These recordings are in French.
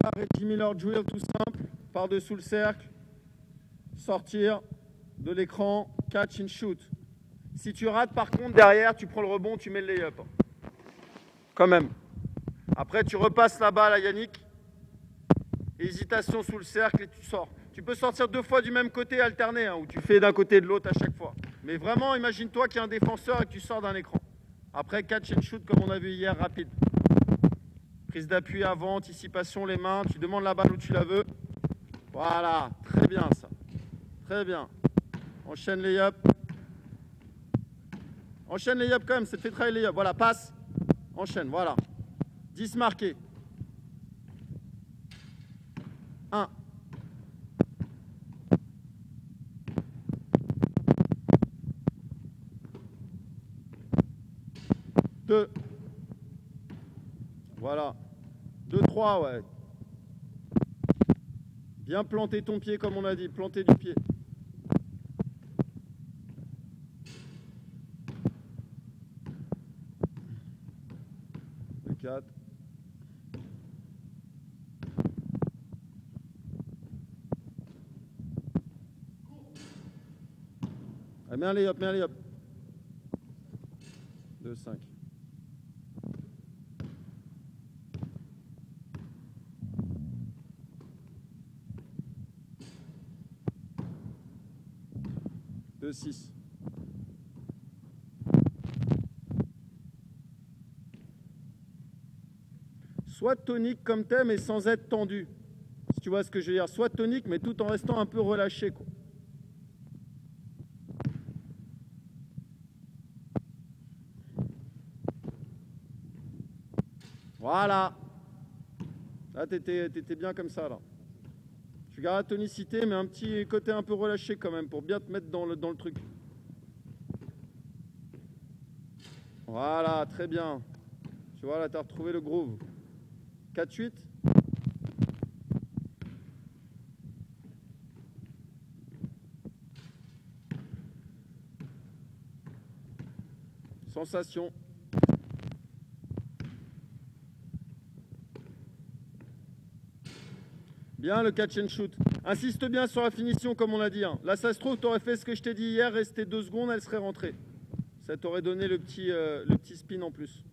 Reggie Miller Drill, tout simple, par-dessous le cercle, sortir de l'écran, catch and shoot. Si tu rates par contre derrière, tu prends le rebond, tu mets le lay-up. Quand même. Après, tu repasses la balle à Yannick. Hésitation sous le cercle et tu sors. Tu peux sortir 2 fois du même côté, alterner, hein, où tu fais d'un côté et de l'autre à chaque fois. Mais vraiment, imagine-toi qu'il y a un défenseur et que tu sors d'un écran. Après, catch and shoot comme on a vu hier, rapide. Prise d'appui avant, anticipation, les mains. Tu demandes la balle où tu la veux. Voilà, très bien ça. Très bien. Enchaîne les up. Enchaîne les up quand même, ça te fait travailler les up. Voilà, passe. Enchaîne, voilà. 10 marqués. 1. 2. Voilà. 2, 3, ouais. Bien planter ton pied comme on a dit, planter du pied. 4. Ah, mets un lay-up, mets un lay-up. 2, 5. Deux, 6. Soit tonique comme t'es, mais sans être tendu. Si tu vois ce que je veux dire. Soit tonique, mais tout en restant un peu relâché, quoi. Voilà. Là, t'étais bien comme ça, là. Tu gardes la tonicité, mais un petit côté un peu relâché quand même, pour bien te mettre dans le truc. Voilà, très bien. Tu vois, là, tu as retrouvé le groove. 4-8. Sensation. Bien le catch and shoot. Insiste bien sur la finition comme on a dit. Hein. Là, ça se trouve, tu aurais fait ce que je t'ai dit hier, rester 2 secondes, elle serait rentrée. Ça t'aurait donné le petit spin en plus.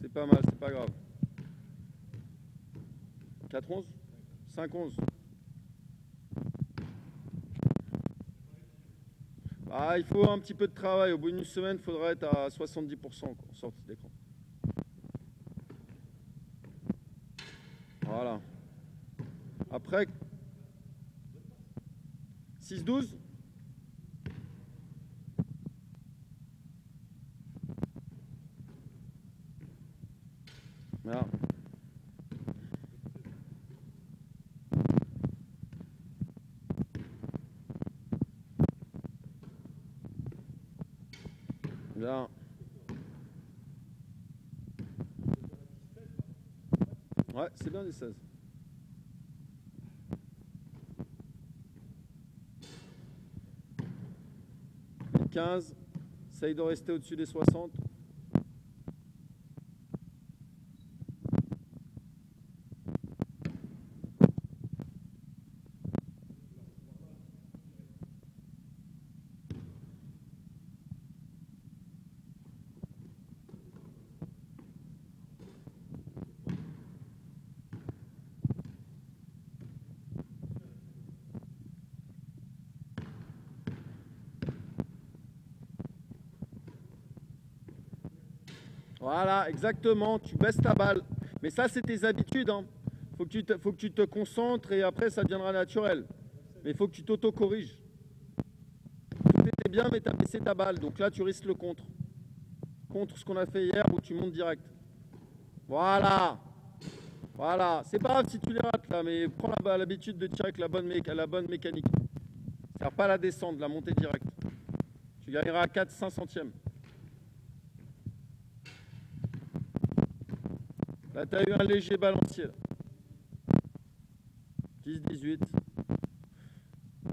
C'est pas mal, c'est pas grave. 4-11 5-11. Ah, il faut un petit peu de travail. Au bout d'une semaine, il faudra être à 70% quoi, en sortie d'écran. Voilà. Après, 6-12. Voilà. Bien. Ouais, c'est bien les 16. 15. Essaye de rester au-dessus des 60. Voilà, exactement, tu baisses ta balle. Mais ça, c'est tes habitudes. Hein. Faut que tu te concentres et après, ça deviendra naturel. Mais il faut que tu t'auto-corriges. Tout était bien, mais tu as baissé ta balle. Donc là, tu risques le contre. Contre ce qu'on a fait hier où tu montes direct. Voilà. Voilà. C'est pas grave si tu les rates là, mais prends l'habitude de tirer avec la bonne mécanique. Ne sert pas à la descendre, la montée directe. Tu gagneras à 4-5 centièmes. Là, tu as eu un léger balancier. 10-18.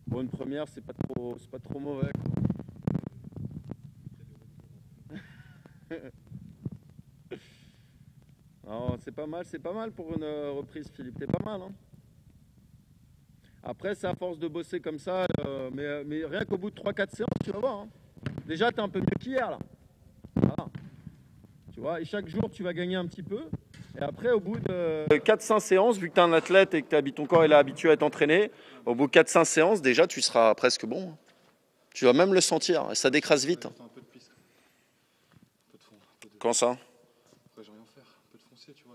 Bon, une première, c'est pas trop mauvais. Quoi. c'est pas mal pour une reprise, Philippe. T'es pas mal, hein. Après, c'est à force de bosser comme ça, mais rien qu'au bout de 3-4 séances, tu vas voir, hein. Déjà, t'es un peu mieux qu'hier, là. Voilà. Tu vois, et chaque jour, tu vas gagner un petit peu. Et après, au bout de 4-5 séances, vu que tu es un athlète et que ton corps est habitué à t'entraîner, au bout de 4-5 séances, déjà, tu seras presque bon. Tu vas même le sentir. Et ça décrase vite. Quand ça?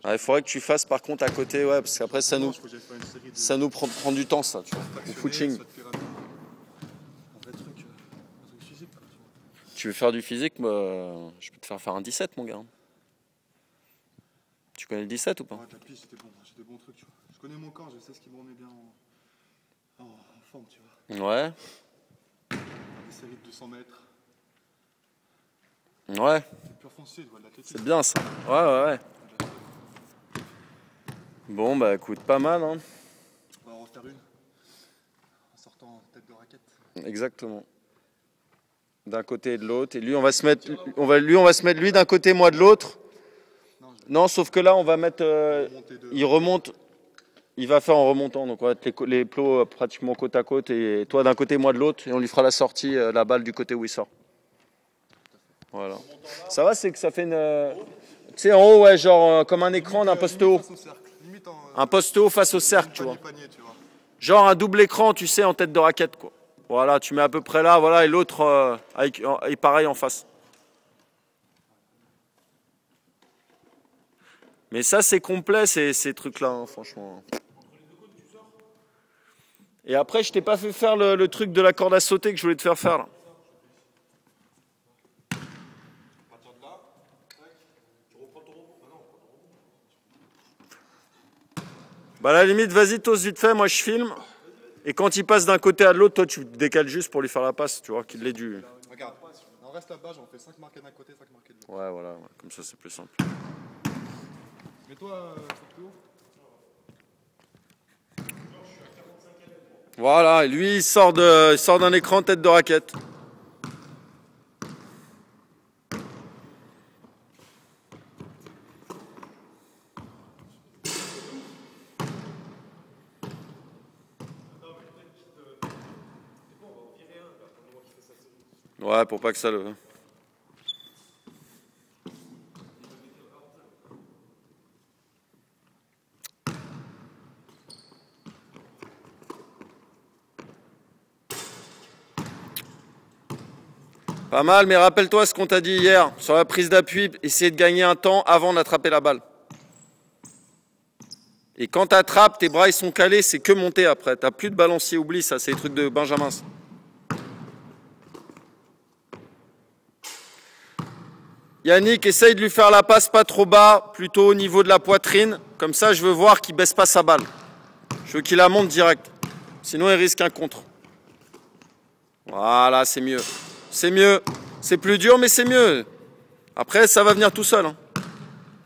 Il faudrait que tu fasses par contre à côté, ouais, parce qu'après ça nous prend du temps, ça, tu vois. Au footing. Tu veux faire du physique, moi, je peux te faire un 17, mon gars. Tu connais le 17 ou pas? Ouais, tapis, c'était bon, j'ai des bons trucs, tu vois. Je connais mon corps, je sais ce qui me remet bien en forme, tu vois. Ouais. Des séries de 200 mètres. Ouais. C'est pur foncier, tu vois, de l'athlétisme. C'est bien ça. Ouais. Bon, bah écoute, pas mal, hein. On va en refaire une. En sortant en tête de raquette. Exactement. D'un côté et de l'autre. Et lui, on va se mettre lui d'un côté, moi de l'autre. Non, sauf que là, on va mettre. Il remonte. Il va faire en remontant. Donc, on va mettre les plots pratiquement côte à côte. Et toi d'un côté, moi de l'autre. Et on lui fera la sortie, la balle du côté où il sort. Voilà. Ça va, c'est que ça fait une. Tu sais, en haut, ouais, genre comme un écran d'un poste haut. Un poste haut face au cercle, tu vois. Genre un double écran, tu sais, en tête de raquette, quoi. Voilà, tu mets à peu près là, voilà, et l'autre est pareil en face. Mais ça, c'est complet, ces trucs-là, hein, franchement. Et après, je t'ai pas fait faire le truc de la corde à sauter que je voulais te faire faire, là. Bah, à la limite, vas-y, t'oses vite fait, moi je filme. Et quand il passe d'un côté à l'autre, toi, tu décales juste pour lui faire la passe, tu vois, qu'il l'ait du... Regarde, on reste là-bas, j'en fais 5 marqués d'un côté, 5 marqués de l'autre. Ouais, voilà, ouais, comme ça, c'est plus simple. Mais toi, c'est plus haut. Voilà, et lui, il sort d'un écran tête de raquette. Ouais, pour pas que ça le... Pas mal, mais rappelle-toi ce qu'on t'a dit hier. Sur la prise d'appui, essayer de gagner un temps avant d'attraper la balle. Et quand tu attrapes, tes bras ils sont calés, c'est que monter après. T'as plus de balancier, oublie ça, c'est les trucs de Benjamin. Yannick, essaye de lui faire la passe pas trop bas, plutôt au niveau de la poitrine. Comme ça, je veux voir qu'il baisse pas sa balle. Je veux qu'il la monte direct. Sinon, il risque un contre. Voilà, c'est mieux. C'est mieux. C'est plus dur, mais c'est mieux. Après, ça va venir tout seul, hein.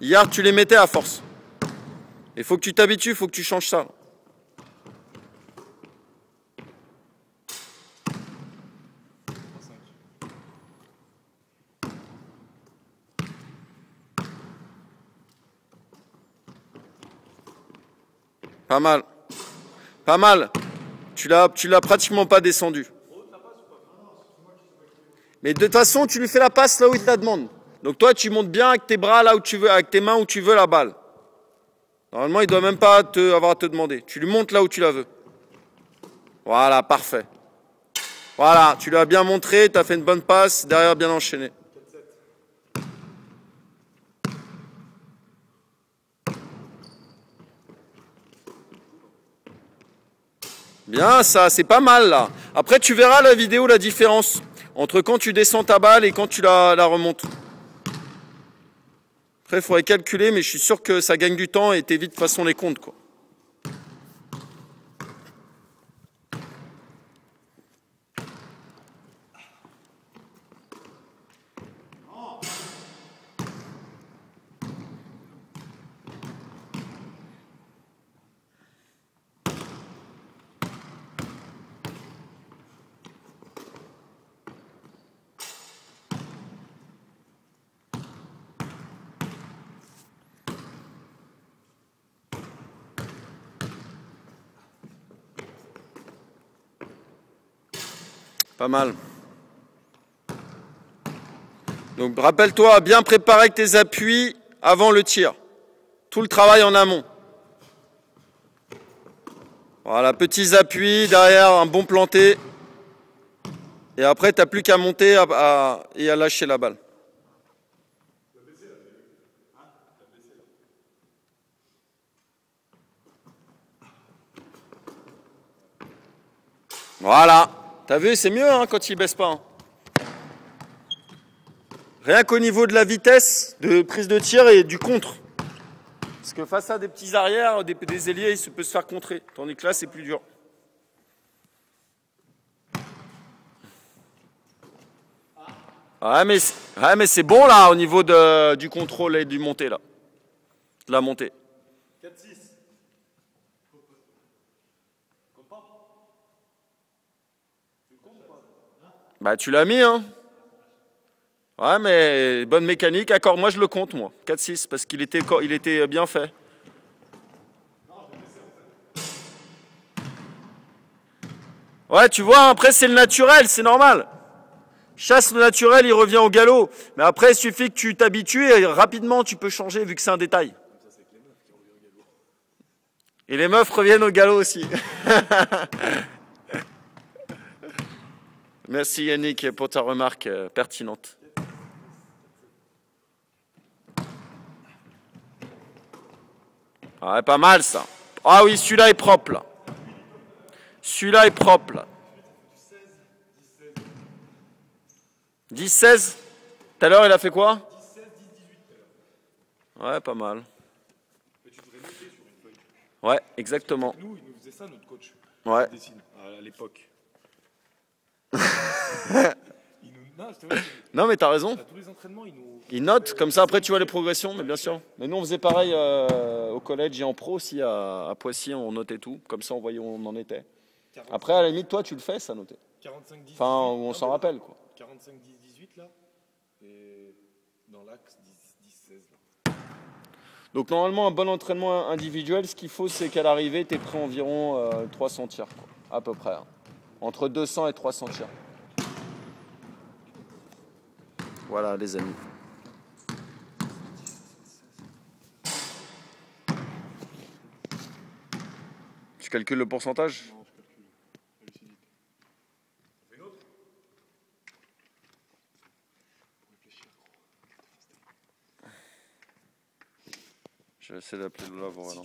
Hier, tu les mettais à force. Il faut que tu t'habitues, il faut que tu changes ça. Pas mal. Pas mal. Tu l'as pratiquement pas descendu. Mais de toute façon, tu lui fais la passe là où il te la demande. Donc toi, tu montes bien avec tes bras là où tu veux, avec tes mains où tu veux la balle. Normalement, il ne doit même pas avoir à te demander. Tu lui montes là où tu la veux. Voilà, parfait. Voilà, tu lui as bien montré, tu as fait une bonne passe, derrière bien enchaîné. Bien, ça, c'est pas mal là. Après, tu verras la vidéo, la différence entre quand tu descends ta balle et quand tu la remontes. Après, il faudrait calculer, mais je suis sûr que ça gagne du temps et t'évites de toute façon les comptes, quoi. Pas mal. Donc rappelle-toi, bien préparer tes appuis avant le tir. Tout le travail en amont. Voilà, petits appuis, derrière un bon planté. Et après, tu n'as plus qu'à monter et à lâcher la balle. Voilà. T'as vu, c'est mieux hein, quand il baisse pas. Hein. Rien qu'au niveau de la vitesse de prise de tir et du contre. Parce que face à des petits arrières, des ailiers, il peut se faire contrer. Tandis que là, c'est plus dur. Ouais, mais c'est bon là au niveau du contrôle et du monté là. De la montée. 4-6. Bah tu l'as mis hein. Ouais mais bonne mécanique, accord, moi je le compte moi. 4-6 parce qu'il était bien fait. Ouais tu vois, après c'est le naturel, c'est normal. Chasse le naturel, il revient au galop. Mais après il suffit que tu t'habitues et rapidement tu peux changer vu que c'est un détail. Et les meufs reviennent au galop aussi. Merci Yannick pour ta remarque pertinente. Ouais, pas mal ça. Ah oui, celui-là est propre là. Celui-là est propre là. 10-16. Tout à l'heure, il a fait quoi? 10-16, 10-18. Ouais, pas mal. Mais tu devrais noter sur une feuille. Ouais, exactement. Nous, il nous faisait ça, notre coach. Ouais. Il dessine à l'époque. Non, mais t'as raison. À tous les entraînements, Il note, comme ça après tu vois les progressions, mais bien sûr. Mais nous on faisait pareil au collège et en pro aussi à Poissy, on notait tout, comme ça on voyait où on en était. Après à la limite toi tu le fais ça noter. 45, 10, enfin où on s'en rappelle quoi. 45, 10, 18 là, et dans l'axe 10, 10, 16 là. Donc normalement un bon entraînement individuel, ce qu'il faut c'est qu'à l'arrivée tu es prêt environ 300 tirs, quoi, à peu près. Hein. Entre 200 et 300 tirs. Voilà les amis. Tu calcules le pourcentage? Non, je calcule. Lucidité. On fait une autre? Pour réfléchir, gros. Je vais essayer d'appeler Lola. Voilà.